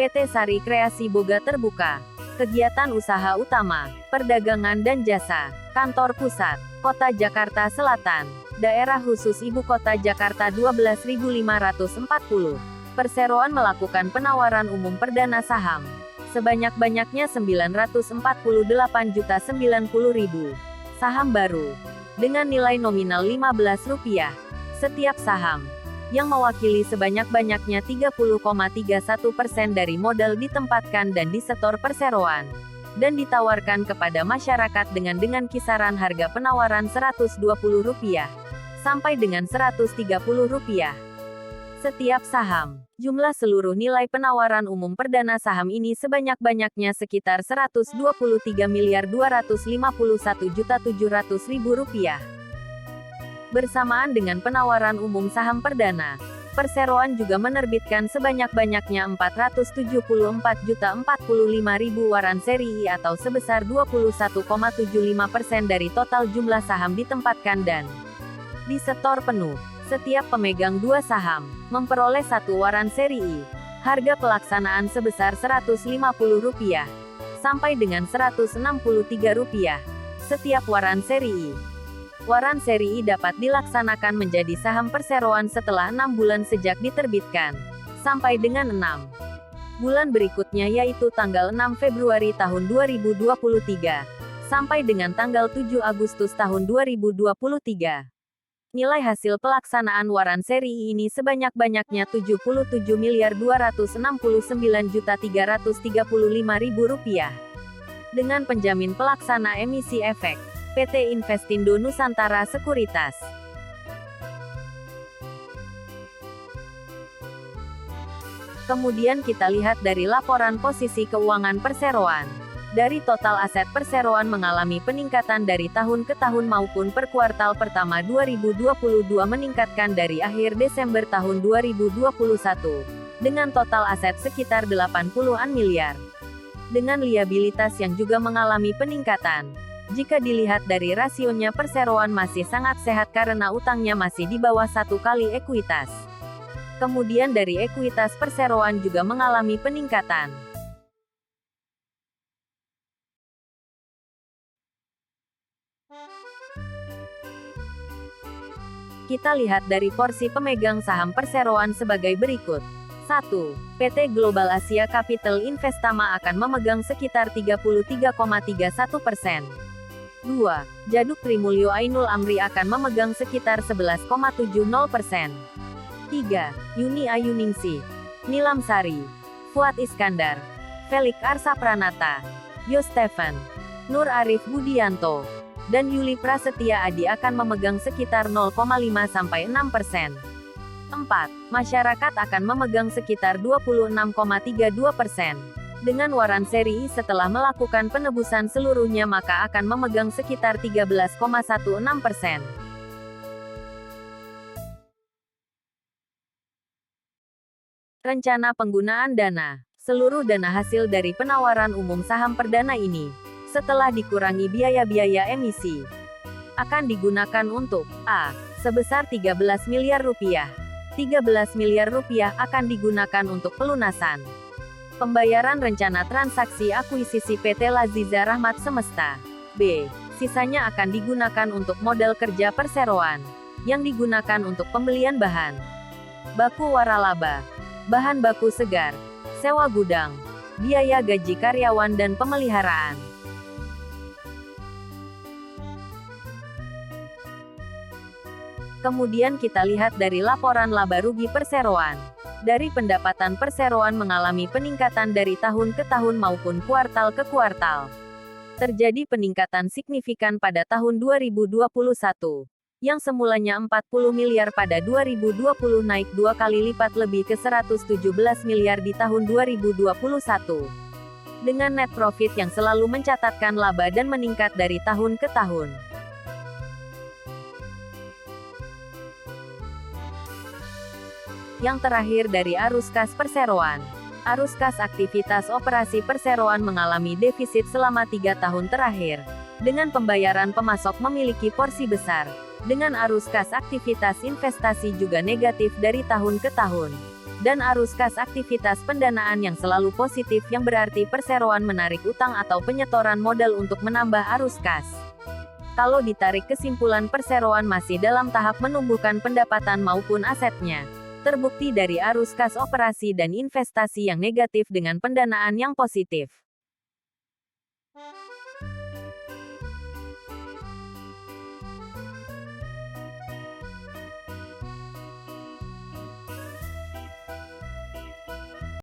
PT Sari Kreasi Boga Terbuka. Kegiatan usaha utama, perdagangan dan jasa. Kantor pusat, Kota Jakarta Selatan. Daerah khusus Ibu Kota Jakarta 12.540. Perseroan melakukan penawaran umum perdana saham. Sebanyak-banyaknya 948.090.000 saham baru. Dengan nilai nominal Rp15. Setiap saham. Yang mewakili sebanyak-banyaknya 30,31% dari modal ditempatkan dan disetor perseroan. Dan ditawarkan kepada masyarakat dengan kisaran harga penawaran Rp120 sampai dengan Rp130. Setiap saham. Jumlah seluruh nilai penawaran umum perdana saham ini sebanyak-banyaknya sekitar Rp123.251.700.000. Bersamaan dengan penawaran umum saham perdana, perseroan juga menerbitkan sebanyak-banyaknya 474.045.000 waran seri I atau sebesar 21,75% dari total jumlah saham ditempatkan dan disetor penuh. Setiap pemegang 2 saham memperoleh 1 waran seri I. Harga pelaksanaan sebesar Rp150 sampai dengan Rp163 setiap waran seri I. Waran seri I dapat dilaksanakan menjadi saham perseroan setelah 6 bulan sejak diterbitkan, sampai dengan 6 bulan berikutnya yaitu tanggal 6 Februari tahun 2023, sampai dengan tanggal 7 Agustus tahun 2023. Nilai hasil pelaksanaan waran seri I ini sebanyak-banyaknya Rp77.269.335.000. Dengan penjamin pelaksana emisi efek. PT Investindo Nusantara Sekuritas. Kemudian kita lihat dari laporan posisi keuangan perseroan. Dari total aset perseroan mengalami peningkatan dari tahun ke tahun maupun per kuartal pertama 2022 meningkatkan dari akhir Desember tahun 2021. Dengan total aset sekitar 80-an miliar. Dengan liabilitas yang juga mengalami peningkatan. Jika dilihat dari rasionya perseroan masih sangat sehat karena utangnya masih di bawah 1 kali ekuitas. Kemudian dari ekuitas perseroan juga mengalami peningkatan. Kita lihat dari porsi pemegang saham perseroan sebagai berikut. 1. PT Global Asia Capital Investama akan memegang sekitar 33,31%. 2. Jaduk Trimulyo Ainul Amri akan memegang sekitar 11,70%. 3. Yuni Ayuningsih, Nilam Sari, Fuad Iskandar, Felix Arsa Pranata, Yo Stephen, Nur Arif Budianto, dan Yuli Prasetya Adi akan memegang sekitar 0,5-6%. 4. Masyarakat akan memegang sekitar 26,32%. Dengan waran seri I setelah melakukan penebusan seluruhnya maka akan memegang sekitar 13,16%. Rencana penggunaan dana. Seluruh dana hasil dari penawaran umum saham perdana ini, setelah dikurangi biaya-biaya emisi, akan digunakan untuk A. Sebesar Rp13 miliar. Rp13 miliar akan digunakan untuk pelunasan pembayaran rencana transaksi akuisisi PT Laziza Rahmat Semesta. B. Sisanya akan digunakan untuk modal kerja perseroan, yang digunakan untuk pembelian bahan baku waralaba, bahan baku segar, sewa gudang, biaya gaji karyawan dan pemeliharaan. Kemudian kita lihat dari laporan laba rugi perseroan. Dari pendapatan perseroan mengalami peningkatan dari tahun ke tahun maupun kuartal ke kuartal. Terjadi peningkatan signifikan pada tahun 2021, yang semulanya 40 miliar pada 2020 naik 2 kali lipat lebih ke 117 miliar di tahun 2021. Dengan net profit yang selalu mencatatkan laba dan meningkat dari tahun ke tahun. Yang terakhir dari arus kas perseroan. Arus kas aktivitas operasi perseroan mengalami defisit selama 3 tahun terakhir. Dengan pembayaran pemasok memiliki porsi besar. Dengan arus kas aktivitas investasi juga negatif dari tahun ke tahun. dan arus kas aktivitas pendanaan yang selalu positif yang berarti perseroan menarik utang atau penyetoran modal untuk menambah arus kas. Kalau ditarik kesimpulan perseroan masih dalam tahap menumbuhkan pendapatan maupun asetnya. Terbukti dari arus kas operasi dan investasi yang negatif dengan pendanaan yang positif.